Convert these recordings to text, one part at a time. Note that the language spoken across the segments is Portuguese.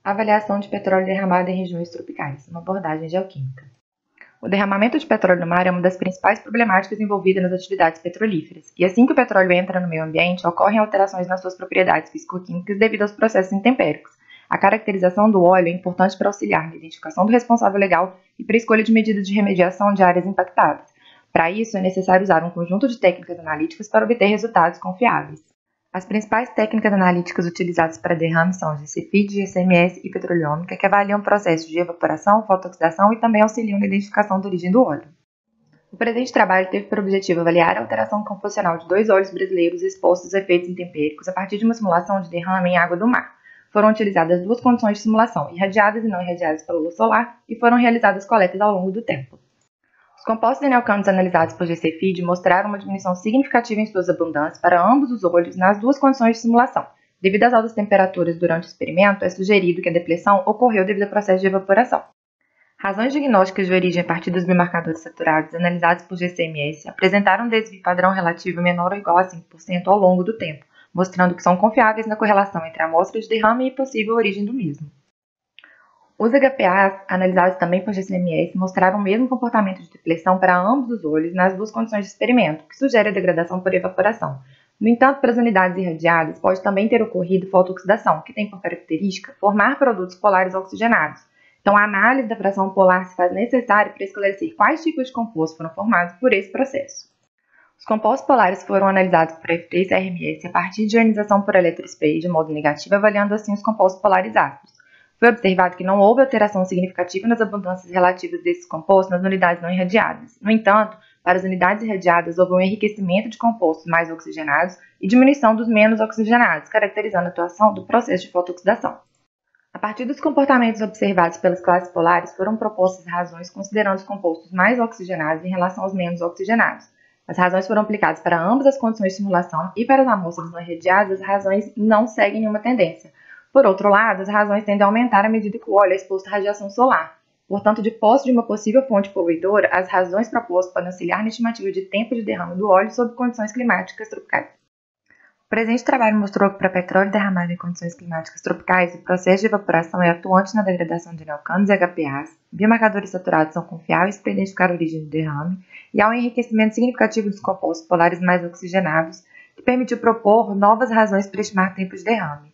Avaliação de petróleo derramado em regiões tropicais, uma abordagem geoquímica. O derramamento de petróleo no mar é uma das principais problemáticas envolvidas nas atividades petrolíferas, e assim que o petróleo entra no meio ambiente, ocorrem alterações nas suas propriedades físico-químicas devido aos processos intempéricos. A caracterização do óleo é importante para auxiliar na identificação do responsável legal e para a escolha de medidas de remediação de áreas impactadas. Para isso, é necessário usar um conjunto de técnicas analíticas para obter resultados confiáveis. As principais técnicas analíticas utilizadas para derrame são GCFID, GCMS e petroliômica, que avaliam processos de evaporação, fotooxidação e também auxiliam na identificação da origem do óleo. O presente trabalho teve por objetivo avaliar a alteração composicional de 2 óleos brasileiros expostos a efeitos intempéricos a partir de uma simulação de derrame em água do mar. Foram utilizadas 2 condições de simulação, irradiadas e não irradiadas pela luz solar, e foram realizadas coletas ao longo do tempo. Os compostos inorgânicos analisados por GCFID mostraram uma diminuição significativa em suas abundâncias para ambos os óleos nas 2 condições de simulação. Devido às altas temperaturas durante o experimento, é sugerido que a depleção ocorreu devido ao processo de evaporação. Razões diagnósticas de origem a partir dos biomarcadores saturados analisados por GCMS apresentaram um desvio padrão relativo menor ou igual a 5% ao longo do tempo, mostrando que são confiáveis na correlação entre a amostra de derrame e possível origem do mesmo. Os HPAs, analisados também por GCMS, mostraram o mesmo comportamento de depleção para ambos os óleos nas 2 condições de experimento, que sugere a degradação por evaporação. No entanto, para as unidades irradiadas, pode também ter ocorrido fotooxidação, que tem por característica formar produtos polares oxigenados. Então, a análise da fração polar se faz necessária para esclarecer quais tipos de compostos foram formados por esse processo. Os compostos polares foram analisados por F3 RMS a partir de ionização por eletrospray de modo negativo, avaliando assim os compostos polares ácidos. Foi observado que não houve alteração significativa nas abundâncias relativas desses compostos nas unidades não irradiadas. No entanto, para as unidades irradiadas houve um enriquecimento de compostos mais oxigenados e diminuição dos menos oxigenados, caracterizando a atuação do processo de fotooxidação. A partir dos comportamentos observados pelas classes polares, foram propostas razões considerando os compostos mais oxigenados em relação aos menos oxigenados. As razões foram aplicadas para ambas as condições de simulação e para as amostras não irradiadas, as razões não seguem nenhuma tendência. Por outro lado, as razões tendem a aumentar à medida que o óleo é exposto à radiação solar. Portanto, de posse de uma possível fonte poluidora, as razões propostas podem auxiliar na estimativa de tempo de derrame do óleo sob condições climáticas tropicais. O presente trabalho mostrou que para petróleo derramado em condições climáticas tropicais, o processo de evaporação é atuante na degradação de neocanos e HPAs, biomarcadores saturados são confiáveis para identificar a origem do derrame, e há um enriquecimento significativo dos compostos polares mais oxigenados, que permitiu propor novas razões para estimar tempo de derrame.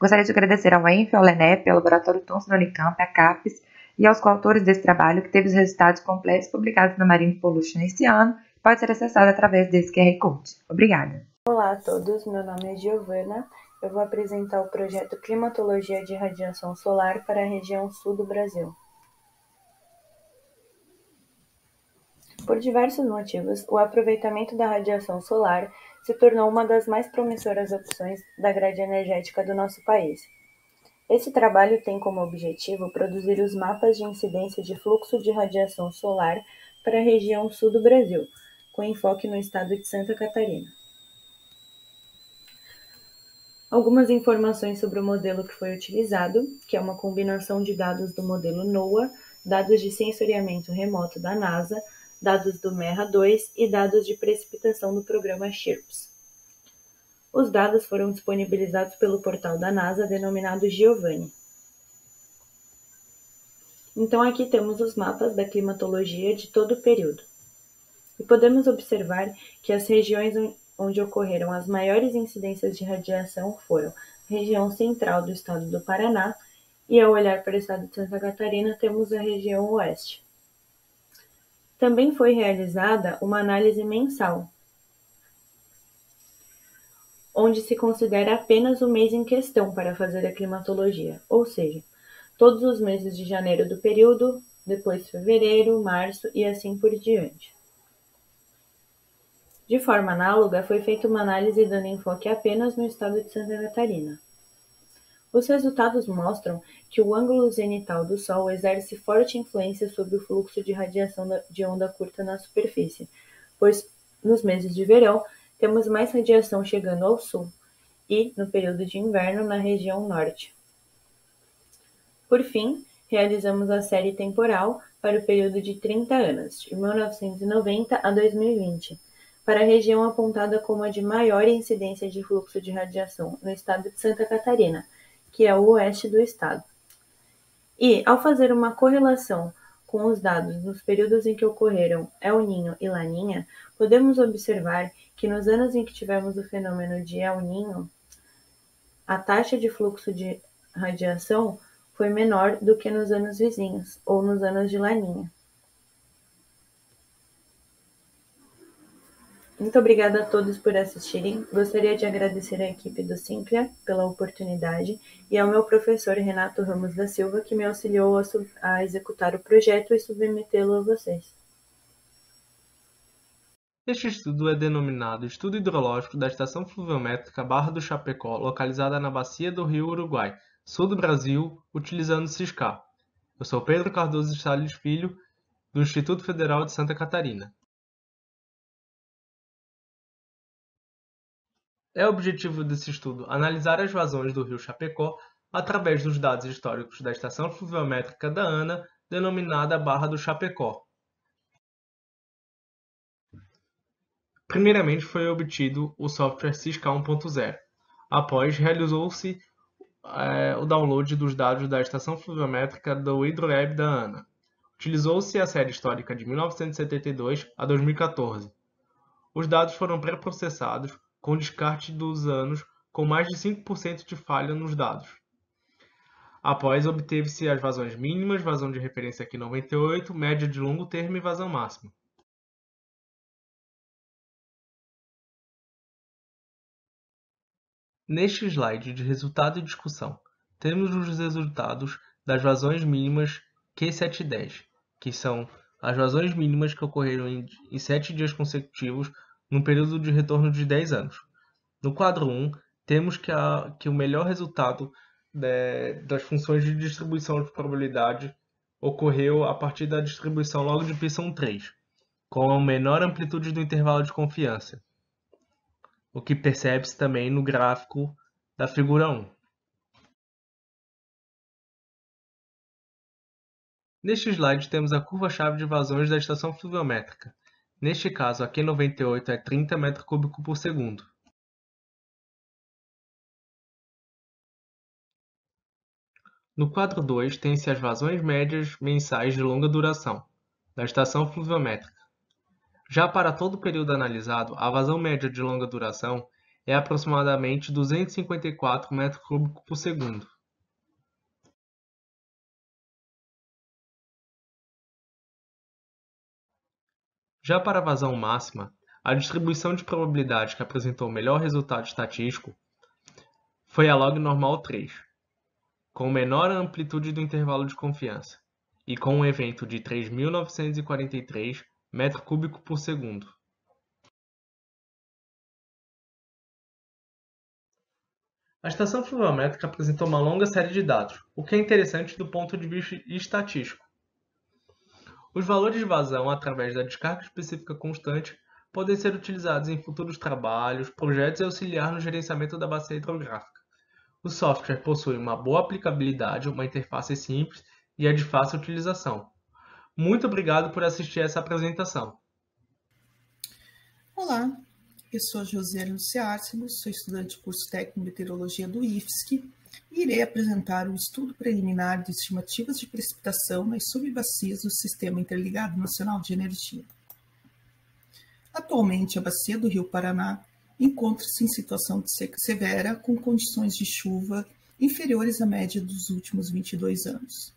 Gostaria de agradecer ao ENF, ao LENEP, ao Laboratório Thomson da Unicamp, à CAPES e aos coautores desse trabalho, que teve os resultados completos publicados na Marine Pollution esse ano e pode ser acessado através desse QR Code. Obrigada. Olá a todos, meu nome é Giovana. Eu vou apresentar o projeto Climatologia de Radiação Solar para a região sul do Brasil. Por diversos motivos, o aproveitamento da radiação solar se tornou uma das mais promissoras opções da grade energética do nosso país. Esse trabalho tem como objetivo produzir os mapas de incidência de fluxo de radiação solar para a região sul do Brasil, com enfoque no estado de Santa Catarina. Algumas informações sobre o modelo que foi utilizado, que é uma combinação de dados do modelo NOAA, dados de sensoriamento remoto da NASA, dados do MERRA-2 e dados de precipitação do programa SHIRPS. Os dados foram disponibilizados pelo portal da NASA denominado Giovanni. Então aqui temos os mapas da climatologia de todo o período. E podemos observar que as regiões onde ocorreram as maiores incidências de radiação foram a região central do estado do Paraná e, ao olhar para o estado de Santa Catarina, temos a região oeste. Também foi realizada uma análise mensal, onde se considera apenas o mês em questão para fazer a climatologia, ou seja, todos os meses de janeiro do período, depois fevereiro, março e assim por diante. De forma análoga, foi feita uma análise dando enfoque apenas no estado de Santa Catarina. Os resultados mostram que o ângulo zenital do Sol exerce forte influência sobre o fluxo de radiação de onda curta na superfície, pois nos meses de verão temos mais radiação chegando ao sul e, no período de inverno, na região norte. Por fim, realizamos a série temporal para o período de 30 anos, de 1990 a 2020, para a região apontada como a de maior incidência de fluxo de radiação no estado de Santa Catarina, que é o oeste do estado. E, ao fazer uma correlação com os dados nos períodos em que ocorreram El Niño e Laninha, podemos observar que nos anos em que tivemos o fenômeno de El Niño, a taxa de fluxo de radiação foi menor do que nos anos vizinhos, ou nos anos de Laninha. Muito obrigada a todos por assistirem. Gostaria de agradecer à equipe do Synclia pela oportunidade e ao meu professor Renato Ramos da Silva, que me auxiliou a executar o projeto e submetê-lo a vocês. Este estudo é denominado Estudo Hidrológico da Estação Fluviométrica Barra do Chapecó, localizada na bacia do Rio Uruguai, sul do Brasil, utilizando SISCAR. Eu sou Pedro Cardoso de Salles Filho, do Instituto Federal de Santa Catarina. É objetivo desse estudo analisar as vazões do rio Chapecó através dos dados históricos da Estação Fluviométrica da ANA, denominada Barra do Chapecó. Primeiramente foi obtido o software SISCAR 1.0. Após, realizou-se o download dos dados da Estação Fluviométrica do HidroLab da ANA. Utilizou-se a série histórica de 1972 a 2014. Os dados foram pré-processados com descarte dos anos com mais de 5% de falha nos dados. Após, obteve-se as vazões mínimas, vazão de referência aqui 98, média de longo termo e vazão máxima. Neste slide de resultado e discussão, temos os resultados das vazões mínimas Q710, que são as vazões mínimas que ocorreram em 7 dias consecutivos num período de retorno de 10 anos. No quadro 1, temos que o melhor resultado das funções de distribuição de probabilidade ocorreu a partir da distribuição log de Pearson 3, com a menor amplitude do intervalo de confiança, o que percebe-se também no gráfico da figura 1. Neste slide temos a curva-chave de vazões da estação fluviométrica. Neste caso, a Q98 é 30 m3 por segundo. No quadro 2, tem-se as vazões médias mensais de longa duração, da estação fluviométrica. Já para todo o período analisado, a vazão média de longa duração é aproximadamente 254 m3 por segundo. Já para a vazão máxima, a distribuição de probabilidade que apresentou o melhor resultado estatístico foi a log normal 3, com menor amplitude do intervalo de confiança, e com um evento de 3.943 m3 por segundo. A estação fluviométrica apresentou uma longa série de dados, o que é interessante do ponto de vista estatístico. Os valores de vazão através da descarga específica constante podem ser utilizados em futuros trabalhos, projetos e auxiliar no gerenciamento da bacia hidrográfica. O software possui uma boa aplicabilidade, uma interface simples e é de fácil utilização. Muito obrigado por assistir a essa apresentação. Olá, eu sou a Josiane Luciárcimo, sou estudante do curso técnico em meteorologia do IFSC e irei apresentar o estudo preliminar de estimativas de precipitação nas subbacias do Sistema Interligado Nacional de Energia. Atualmente, a bacia do Rio Paraná encontra-se em situação de seca severa, com condições de chuva inferiores à média dos últimos 22 anos.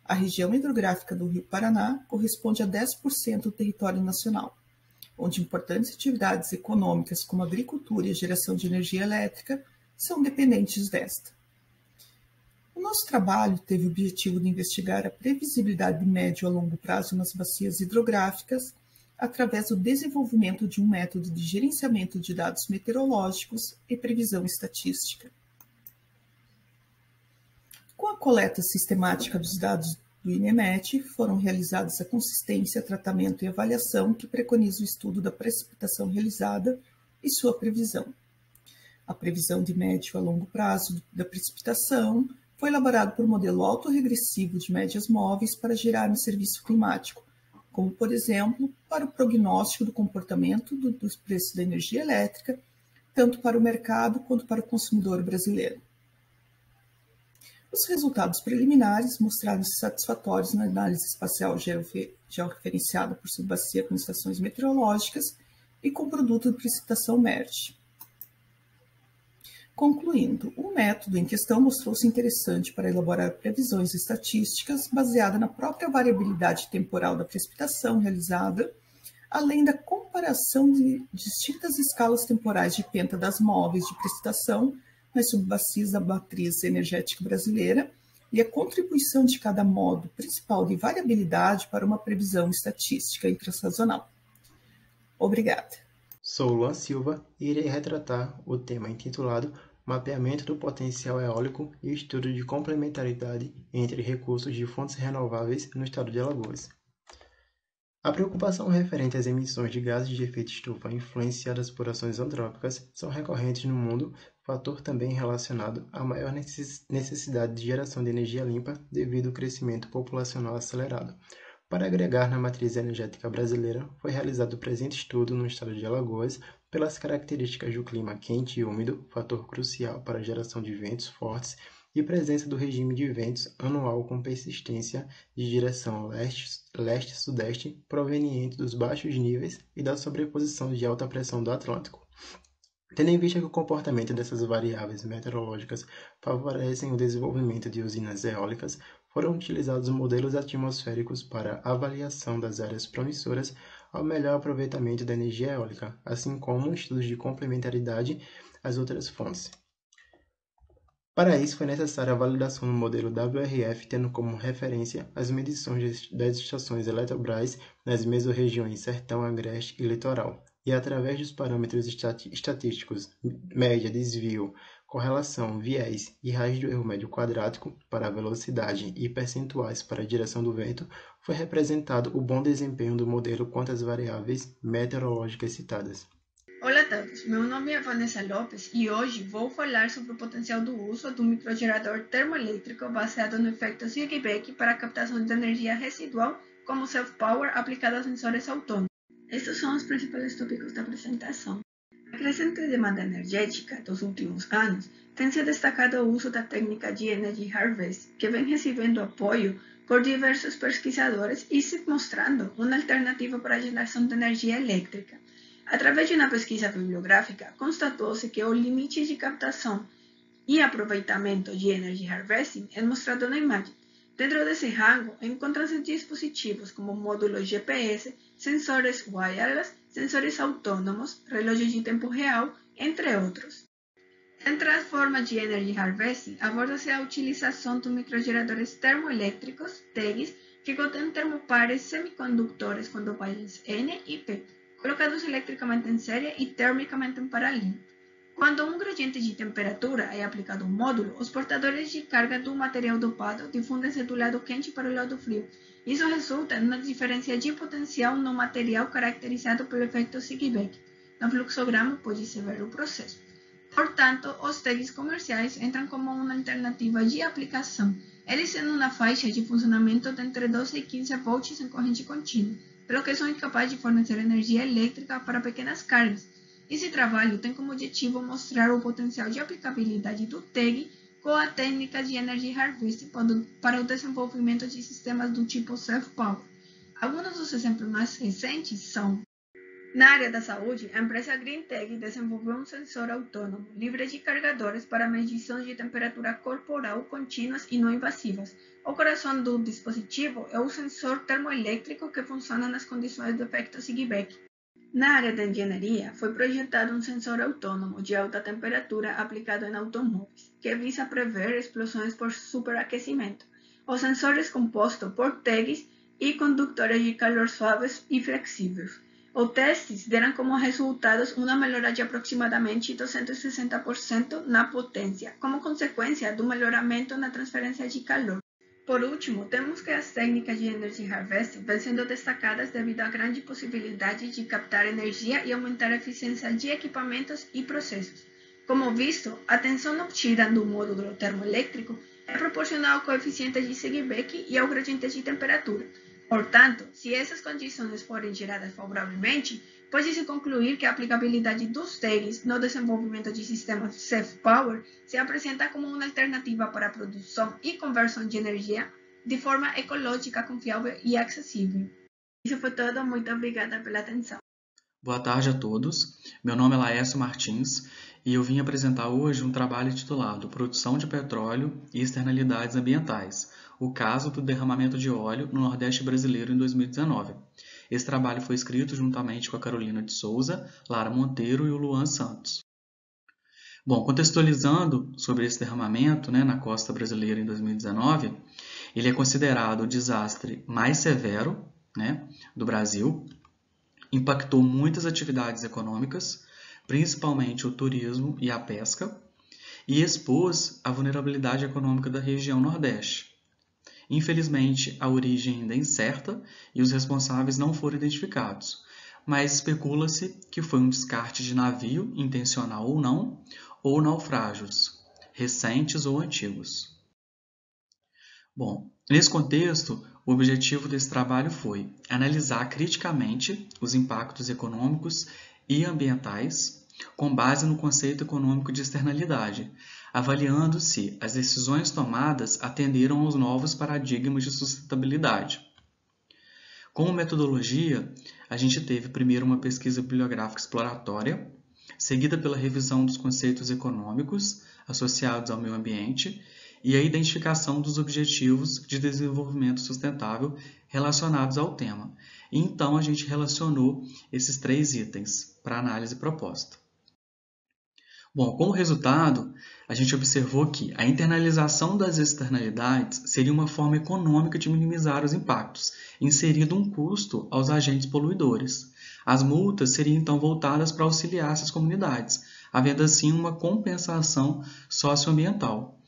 A região hidrográfica do Rio Paraná corresponde a 10% do território nacional, onde importantes atividades econômicas como a agricultura e a geração de energia elétrica são dependentes desta. O nosso trabalho teve o objetivo de investigar a previsibilidade de médio a longo prazo nas bacias hidrográficas através do desenvolvimento de um método de gerenciamento de dados meteorológicos e previsão estatística. Com a coleta sistemática dos dados do INEMET, foram realizadas a consistência, tratamento e avaliação que preconiza o estudo da precipitação realizada e sua previsão. A previsão de médio a longo prazo da precipitação foi elaborada por um modelo autorregressivo de médias móveis para gerar um serviço climático, como, por exemplo, para o prognóstico do comportamento dos preços da energia elétrica, tanto para o mercado quanto para o consumidor brasileiro. Os resultados preliminares mostraram-se satisfatórios na análise espacial georreferenciada por subbacia com estações meteorológicas e com produto de precipitação MERGE. Concluindo, o método em questão mostrou-se interessante para elaborar previsões estatísticas baseadas na própria variabilidade temporal da precipitação realizada, além da comparação de distintas escalas temporais de penta das móveis de precipitação nas subbacias da matriz energética brasileira e a contribuição de cada modo principal de variabilidade para uma previsão estatística intrasazonal. Obrigada. Sou Luan Silva e irei retratar o tema intitulado Mapeamento do potencial eólico e estudo de complementaridade entre recursos de fontes renováveis no estado de Alagoas. A preocupação referente às emissões de gases de efeito estufa influenciadas por ações antrópicas são recorrentes no mundo, fator também relacionado à maior necessidade de geração de energia limpa devido ao crescimento populacional acelerado. Para agregar na matriz energética brasileira, foi realizado o presente estudo no estado de Alagoas pelas características do clima quente e úmido, fator crucial para a geração de ventos fortes, e presença do regime de ventos anual com persistência de direção leste-sudeste proveniente dos baixos níveis e da sobreposição de alta pressão do Atlântico. Tendo em vista que o comportamento dessas variáveis meteorológicas favorecem o desenvolvimento de usinas eólicas, foram utilizados modelos atmosféricos para avaliação das áreas promissoras ao melhor aproveitamento da energia eólica, assim como estudos de complementaridade às outras fontes. Para isso, foi necessária a validação do modelo WRF, tendo como referência as medições das estações Eletrobras nas mesorregiões Sertão, Agreste e Litoral, e através dos parâmetros estatísticos média, desvio, correlação, viés e raiz do erro médio quadrático para a velocidade e percentuais para a direção do vento, foi representado o bom desempenho do modelo quanto às variáveis meteorológicas citadas. Olá a todos, meu nome é Vanessa Lopes e hoje vou falar sobre o potencial do uso do microgerador termoelétrico baseado no efeito Ziggy-Beck para a captação de energia residual como self-power aplicada a sensores autônomos. Estes são os principais tópicos da apresentação. A crescente demanda energética dos últimos anos tem se destacado o uso da técnica de Energy Harvest, que vem recebendo apoio por diversos pesquisadores e se mostrando uma alternativa para a geração de energia elétrica. Através de uma pesquisa bibliográfica, constatou-se que o limite de captação e aproveitamento de Energy Harvesting é mostrado na imagem. Dentro desse rango, encontram-se dispositivos como módulos GPS, sensores wireless, sensores autônomos, relógios de tempo real, entre outros. Entre as formas de Energy Harvesting, aborda-se a utilização de microgeradores termoelétricos, TEGs, que contêm termopares semicondutores com dopagens N e P, colocados elétricamente em série e termicamente em paralelo. Quando um gradiente de temperatura é aplicado ao módulo, os portadores de carga do material dopado difundem-se do lado quente para o lado frio. Isso resulta em uma diferença de potencial no material caracterizado pelo efeito Ziggy-Beck. No fluxograma pode-se ver o processo. Portanto, os TEGs comerciais entram como uma alternativa de aplicação. Eles têm uma faixa de funcionamento de entre 12 e 15 volts em corrente contínua, pelo que são incapazes de fornecer energia elétrica para pequenas cargas. Esse trabalho tem como objetivo mostrar o potencial de aplicabilidade do TEG com a técnica de Energy Harvest para o desenvolvimento de sistemas do tipo self-power. Alguns dos exemplos mais recentes são: na área da saúde, a empresa GreenTech desenvolveu um sensor autônomo livre de carregadores para medição de temperatura corporal contínuas e não invasivas. O coração do dispositivo é o sensor termoelétrico que funciona nas condições do efeito Ziggy-Beck. Na área da engenharia, foi projetado um sensor autônomo de alta temperatura aplicado em automóveis, que visa prever explosões por superaquecimento. O sensor é composto por TEGs e condutores de calor suaves e flexíveis. Os testes deram como resultados uma melhora de aproximadamente 260% na potência, como consequência do melhoramento na transferência de calor. Por último, temos que as técnicas de Energy Harvesting vêm sendo destacadas devido à grande possibilidade de captar energia e aumentar a eficiência de equipamentos e processos. Como visto, a tensão obtida do módulo termoelétrico é proporcional ao coeficiente de Ziggy-Beck e ao gradiente de temperatura. Portanto, se essas condições forem geradas favoravelmente, pode-se concluir que a aplicabilidade dos deles no desenvolvimento de sistemas self-power se apresenta como uma alternativa para a produção e conversão de energia de forma ecológica, confiável e acessível. Isso foi tudo, muito obrigada pela atenção. Boa tarde a todos, meu nome é Laércio Martins e eu vim apresentar hoje um trabalho titulado Produção de Petróleo e Externalidades Ambientais, o caso do derramamento de óleo no Nordeste brasileiro em 2019. Esse trabalho foi escrito juntamente com a Carolina de Souza, Lara Monteiro e o Luan Santos. Bom, contextualizando sobre esse derramamento na costa brasileira em 2019, ele é considerado o desastre mais severo do Brasil, impactou muitas atividades econômicas, principalmente o turismo e a pesca, e expôs a vulnerabilidade econômica da região Nordeste. Infelizmente, a origem ainda é incerta e os responsáveis não foram identificados, mas especula-se que foi um descarte de navio, intencional ou não, ou naufrágios, recentes ou antigos. Bom, nesse contexto, o objetivo desse trabalho foi analisar criticamente os impactos econômicos e ambientais com base no conceito econômico de externalidade, avaliando se as decisões tomadas atenderam aos novos paradigmas de sustentabilidade. Como metodologia, a gente teve primeiro uma pesquisa bibliográfica exploratória, seguida pela revisão dos conceitos econômicos associados ao meio ambiente e a identificação dos objetivos de desenvolvimento sustentável relacionados ao tema. E então a gente relacionou esses 3 itens para análise proposta. Bom, como resultado, a gente observou que a internalização das externalidades seria uma forma econômica de minimizar os impactos, inserindo um custo aos agentes poluidores. As multas seriam então voltadas para auxiliar essas comunidades, havendo assim uma compensação socioambiental.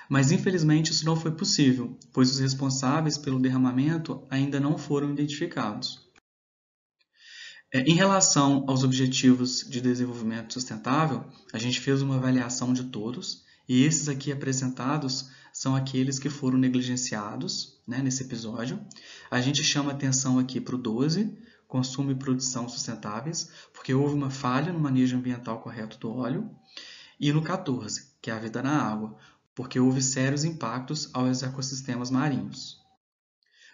Mas, infelizmente, isso não foi possível, pois os responsáveis pelo derramamento ainda não foram identificados. Em relação aos objetivos de desenvolvimento sustentável, a gente fez uma avaliação de todos, e esses aqui apresentados são aqueles que foram negligenciados nesse episódio. A gente chama atenção aqui para o 12, consumo e produção sustentáveis, porque houve uma falha no manejo ambiental correto do óleo, e no 14, que é a vida na água, porque houve sérios impactos aos ecossistemas marinhos.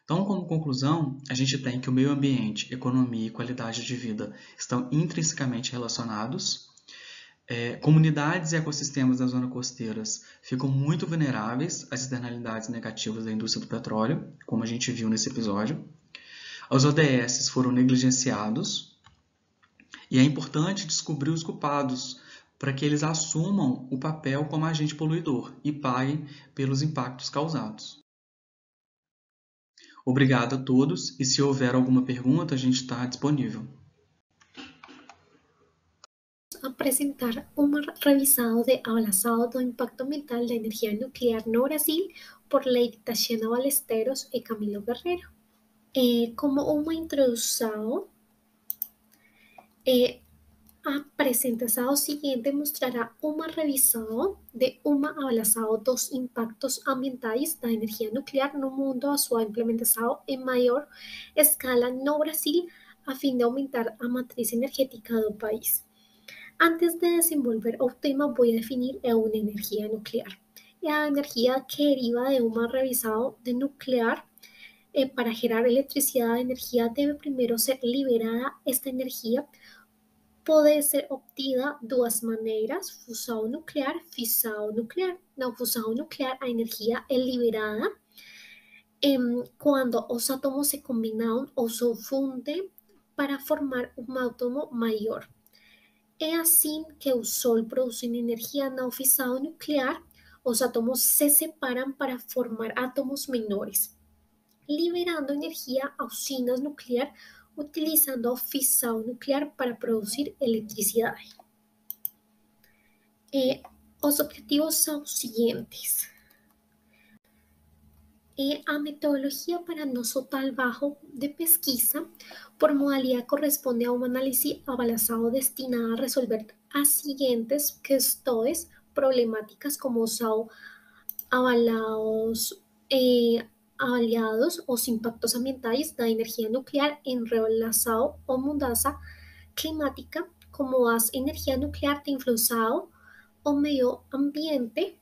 Então, como conclusão, a gente tem que o meio ambiente, economia e qualidade de vida estão intrinsecamente relacionados. Comunidades e ecossistemas das zonas costeiras ficam muito vulneráveis às externalidades negativas da indústria do petróleo, como a gente viu nesse episódio. Os ODS foram negligenciados e é importante descobrir os culpados para que eles assumam o papel como agente poluidor e paguem pelos impactos causados. Obrigado a todos e se houver alguma pergunta, a gente está disponível. Apresentar un revisado de avanzado do impacto ambiental da energia nuclear no Brasil por Lady Tatiana Ballesteros e Camilo Guerrero. Como uma introdução, a apresentação seguinte mostrará uma revisão de uma avaliação dos impactos ambientais da energia nuclear no mundo, a sua implementação em maior escala no Brasil, a fim de aumentar a matriz energética do país. Antes de desenvolver o tema, vou definir uma energia nuclear. É a energia que deriva de uma revisão de nuclear. Para gerar eletricidade, a energia deve primeiro ser liberada. Esta energia pode ser obtida de 2 maneiras: fusão nuclear, fissão nuclear. Na fusão nuclear, a energia é liberada quando os átomos se combinam ou se fundem para formar um átomo maior. É assim que o Sol produz energia. Na fissão nuclear, os átomos se separam para formar átomos menores, liberando energia a usinas nucleares, utilizando a fissão nuclear para produzir eletricidade. Os objetivos são os seguintes. A metodologia para nosso trabalho de pesquisa por modalidade corresponde a uma análise avaliação destinada a resolver as seguintes questões problemáticas, como são avaliados os impactos ambientais da energia nuclear em relação à mudança climática, como a energía nuclear tem influenciado o medio ambiente,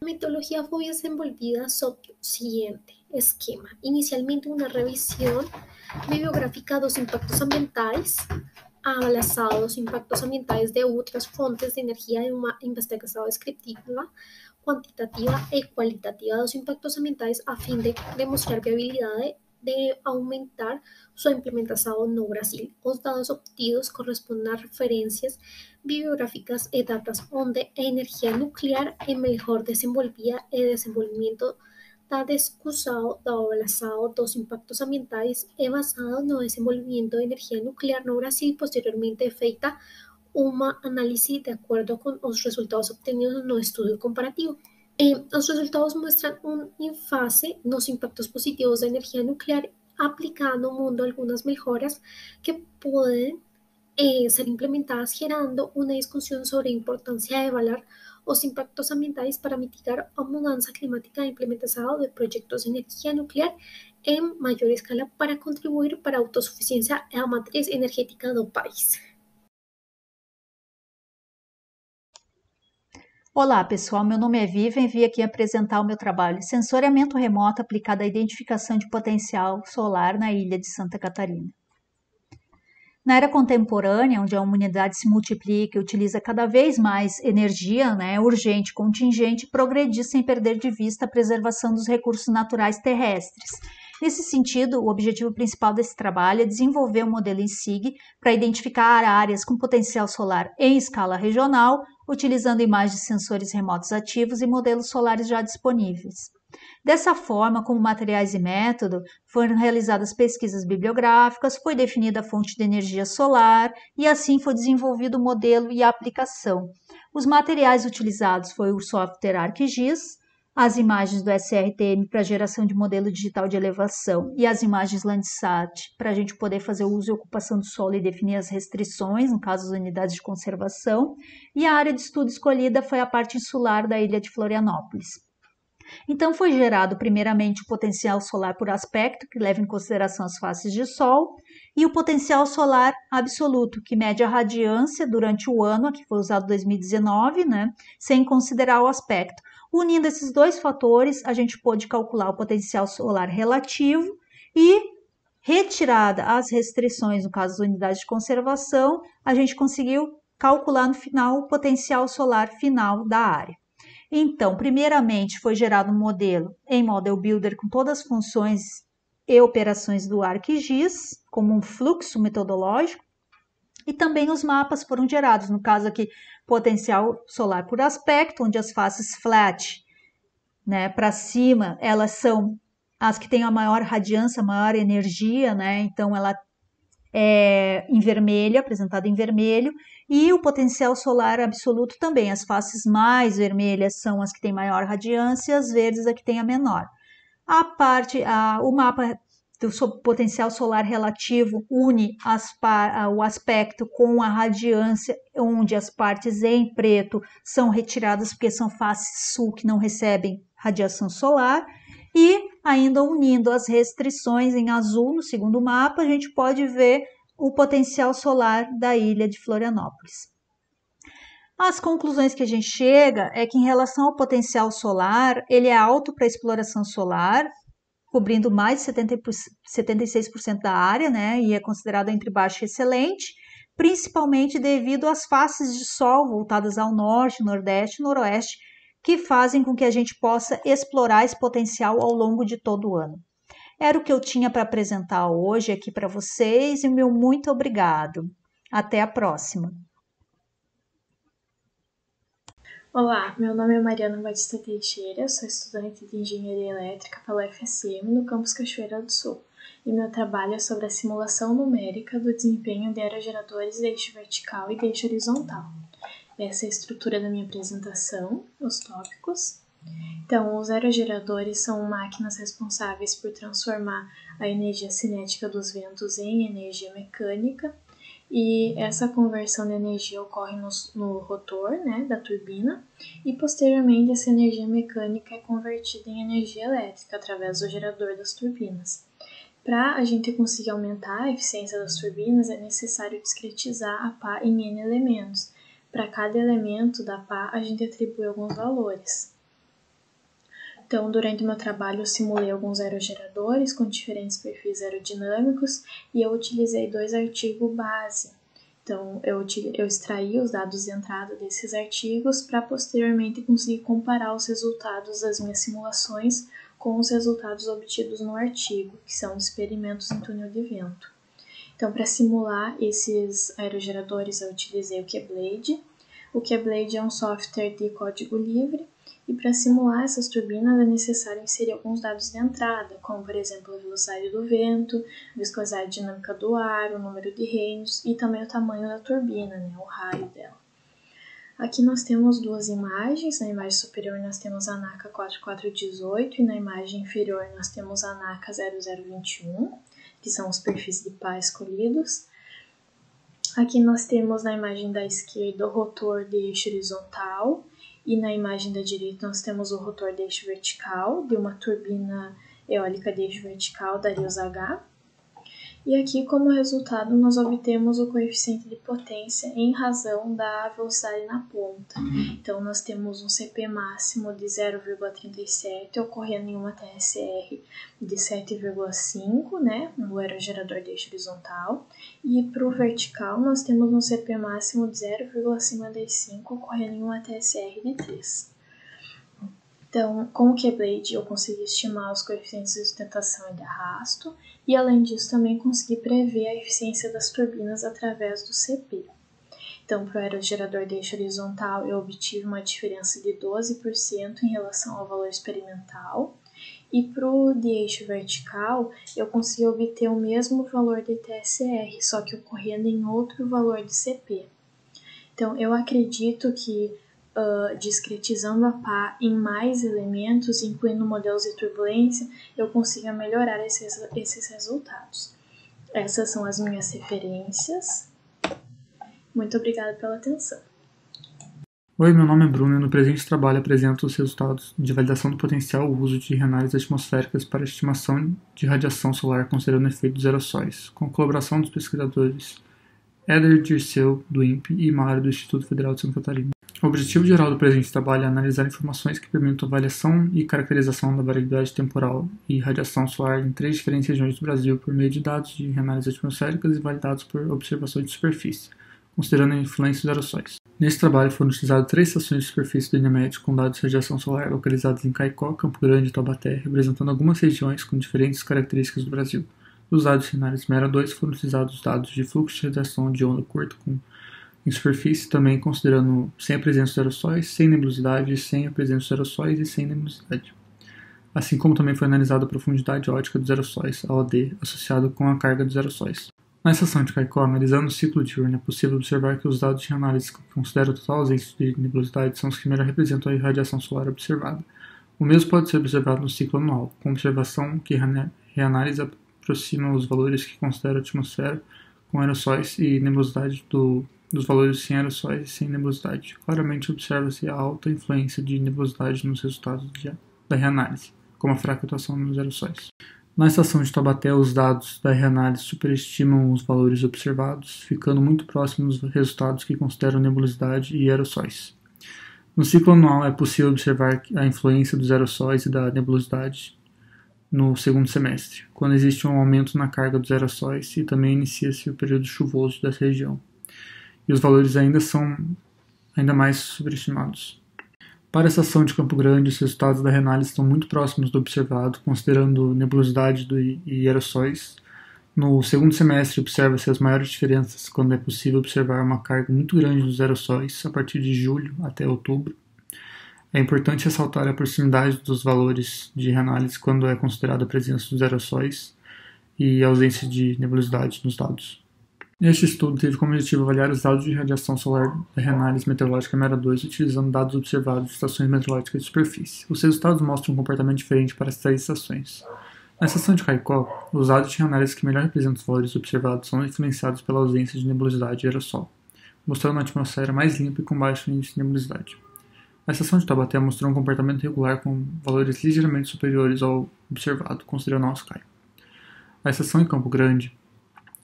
la metodología fue desenvolvida sobre el siguiente esquema. Inicialmente, una revisión bibliográfica dos impactos ambientais, analisado dos impactos ambientais de outras fontes de energia e uma investigação descritiva, quantitativa e qualitativa dos impactos ambientais a fim de demonstrar a viabilidade de aumentar sua implementação no Brasil. Os dados obtidos correspondem a referências bibliográficas e datas onde a energia nuclear é melhor desenvolvida e desenvolvimento da discussão da avaliação dos impactos ambientais é basado no desenvolvimento de energia nuclear no Brasil e posteriormente é feita uma análise de acordo com os resultados obtidos no estudo comparativo. Os resultados mostram um ênfase nos impactos positivos da energia nuclear, aplicando no mundo algumas melhoras que podem ser implementadas, gerando uma discussão sobre a importância de avaliar os impactos ambientais para mitigar a mudança climática e a implementação de projetos de energia nuclear em maior escala para contribuir para a autossuficiência e a matriz energética do país. Olá, pessoal. Meu nome é Vivian e vim aqui apresentar o meu trabalho Sensoriamento Remoto aplicado à identificação de potencial solar na ilha de Santa Catarina. Na era contemporânea, onde a humanidade se multiplica e utiliza cada vez mais energia, é urgente, contingente, progredir sem perder de vista a preservação dos recursos naturais terrestres. Nesse sentido, o objetivo principal desse trabalho é desenvolver um modelo em SIG para identificar áreas com potencial solar em escala regional, utilizando imagens de sensores remotos ativos e modelos solares já disponíveis. Dessa forma, como materiais e método, foram realizadas pesquisas bibliográficas, foi definida a fonte de energia solar e assim foi desenvolvido o modelo e a aplicação. Os materiais utilizados foi o software ArcGIS, as imagens do SRTM para geração de modelo digital de elevação e as imagens Landsat para a gente poder fazer o uso e ocupação do solo e definir as restrições, no caso das unidades de conservação, e a área de estudo escolhida foi a parte insular da ilha de Florianópolis. Então foi gerado primeiramente o potencial solar por aspecto, que leva em consideração as faces de sol, e o potencial solar absoluto, que mede a radiância durante o ano, aqui foi usado 2019, sem considerar o aspecto. Unindo esses dois fatores, a gente pôde calcular o potencial solar relativo e, retirada as restrições, no caso das unidades de conservação, a gente conseguiu calcular no final o potencial solar final da área. Então, primeiramente, foi gerado um modelo em Model Builder com todas as funções e operações do ArcGIS, como um fluxo metodológico, e também os mapas foram gerados, no caso aqui, potencial solar por aspecto, onde as faces flat, para cima, elas são as que têm a maior radiância, a maior energia, então ela é em vermelho, apresentada em vermelho, e o potencial solar absoluto também. As mais vermelhas são as que têm maior radiância e as verdes a que têm a menor. O mapa do potencial solar relativo une o aspecto com a radiância, onde as partes em preto são retiradas porque são faces sul que não recebem radiação solar, e ainda unindo as restrições em azul no segundo mapa, a gente pode ver o potencial solar da ilha de Florianópolis. As conclusões que a gente chega é que em relação ao potencial solar, ele é alto para a exploração solar, cobrindo mais de 76% da área, e é considerado entre baixo e excelente, principalmente devido às faces de sol voltadas ao norte, nordeste e noroeste, que fazem com que a gente possa explorar esse potencial ao longo de todo o ano. Era o que eu tinha para apresentar hoje aqui para vocês e o meu muito obrigado. Até a próxima. Olá, meu nome é Mariana Batista Teixeira, sou estudante de Engenharia Elétrica pela UFSM no campus Cachoeira do Sul, e meu trabalho é sobre a simulação numérica do desempenho de aerogeradores de eixo vertical e de eixo horizontal. Essa é a estrutura da minha apresentação, os tópicos. Então, os aerogeradores são máquinas responsáveis por transformar a energia cinética dos ventos em energia mecânica, e essa conversão de energia ocorre no rotor, da turbina, e posteriormente essa energia mecânica é convertida em energia elétrica através do gerador das turbinas. Para a gente conseguir aumentar a eficiência das turbinas, é necessário discretizar a pá em N elementos. Para cada elemento da pá, a gente atribui alguns valores. Então, durante o meu trabalho, eu simulei alguns aerogeradores com diferentes perfis aerodinâmicos e eu utilizei 2 artigos base. Então, eu extraí os dados de entrada desses artigos para posteriormente conseguir comparar os resultados das minhas simulações com os resultados obtidos no artigo, que são experimentos em túnel de vento. Então, para simular esses aerogeradores, eu utilizei o Keyblade. O Keyblade é um software de código livre, e para simular essas turbinas é necessário inserir alguns dados de entrada, como, por exemplo, a velocidade do vento, a viscosidade dinâmica do ar, o número de reinos e também o tamanho da turbina, né, o raio dela. Aqui nós temos 2 imagens, na imagem superior nós temos a NACA 4418 e na imagem inferior nós temos a NACA 0021, que são os perfis de pá escolhidos. Aqui nós temos na imagem da esquerda o rotor de eixo horizontal e na imagem da direita nós temos o rotor de eixo vertical de uma turbina eólica de eixo vertical da Arius H. E aqui, como resultado, nós obtemos o coeficiente de potência em razão da velocidade na ponta. Então, nós temos um CP máximo de 0,37, ocorrendo em uma TSR de 7,5, né, no aerogerador de eixo horizontal. E para o vertical, nós temos um CP máximo de 0,55, ocorrendo em uma TSR de 3. Então, com o Keyblade eu consegui estimar os coeficientes de sustentação e de arrasto, e além disso também consegui prever a eficiência das turbinas através do CP. Então, para o aerogerador de eixo horizontal eu obtive uma diferença de 12% em relação ao valor experimental, e para o de eixo vertical eu consegui obter o mesmo valor de TSR, só que ocorrendo em outro valor de CP. Então, eu acredito que discretizando a pá em mais elementos, incluindo modelos de turbulência, eu consiga melhorar esses resultados. Essas são as minhas referências. Muito obrigada pela atenção. Oi, meu nome é Bruno e no presente trabalho apresento os resultados de validação do potencial uso de reanálises atmosféricas para estimação de radiação solar considerando o efeito dos aerossóis, com a colaboração dos pesquisadores Éder Dirceu, do INPE, e Mário, do Instituto Federal de Santa Catarina. O objetivo geral do presente trabalho é analisar informações que permitam avaliação e caracterização da variabilidade temporal e radiação solar em 3 diferentes regiões do Brasil por meio de dados de reanálises atmosféricas e validados por observações de superfície, considerando a influência dos aerossóis. Nesse trabalho foram utilizadas 3 estações de superfície do INEMET com dados de radiação solar localizadas em Caicó, Campo Grande e Taubaté, representando algumas regiões com diferentes características do Brasil. Dos dados de análise MERA 2 foram utilizados dados de fluxo de radiação de onda curta em superfície, também considerando sem a presença dos aerossóis, sem nebulosidade, sem a presença dos aerossóis e sem nebulosidade. Assim como também foi analisada a profundidade ótica dos aerossóis, a OD, associado com a carga dos aerossóis. Na estação de Caicó, analisando o ciclo diurno, é possível observar que os dados de análise que consideram a total ausência de nebulosidade são os que melhor representam a radiação solar observada. O mesmo pode ser observado no ciclo anual, com observação que reanálise aproxima os valores que considera a atmosfera com aerossóis e nebulosidade dos valores sem aerossóis e sem nebulosidade. Claramente observa-se a alta influência de nebulosidade nos resultados da reanálise, como a fraca atuação nos aerossóis. Na estação de Taubaté, os dados da reanálise superestimam os valores observados, ficando muito próximos dos resultados que consideram nebulosidade e aerossóis. No ciclo anual, é possível observar a influência dos aerossóis e da nebulosidade no segundo semestre, quando existe um aumento na carga dos aerossóis e também inicia-se o período chuvoso dessa região. E os valores são ainda mais superestimados. Para a estação de Campo Grande, os resultados da reanálise estão muito próximos do observado, considerando nebulosidade e aerossóis. No segundo semestre, observa-se as maiores diferenças quando é possível observar uma carga muito grande dos aerossóis a partir de julho até outubro. É importante ressaltar a proximidade dos valores de reanálise quando é considerada a presença dos aerossóis e a ausência de nebulosidade nos dados. Este estudo teve como objetivo avaliar os dados de radiação solar da reanálise meteorológica MERA 2 utilizando dados observados de estações meteorológicas de superfície. Os resultados mostram um comportamento diferente para as 3 estações. Na estação de Caicó, os dados de reanálise que melhor representam os valores observados são influenciados pela ausência de nebulosidade e aerossol, mostrando uma atmosfera mais limpa e com baixo índice de nebulosidade. A estação de Taubaté mostrou um comportamento regular com valores ligeiramente superiores ao observado, considerando a Sky. A estação em Campo Grande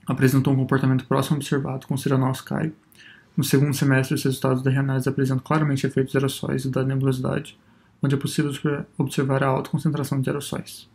apresentou um comportamento próximo ao observado com Cyrano Sky. No segundo semestre, os resultados da reanálise apresentam claramente efeitos aerossóis e da nebulosidade, onde é possível observar a alta concentração de aerossóis.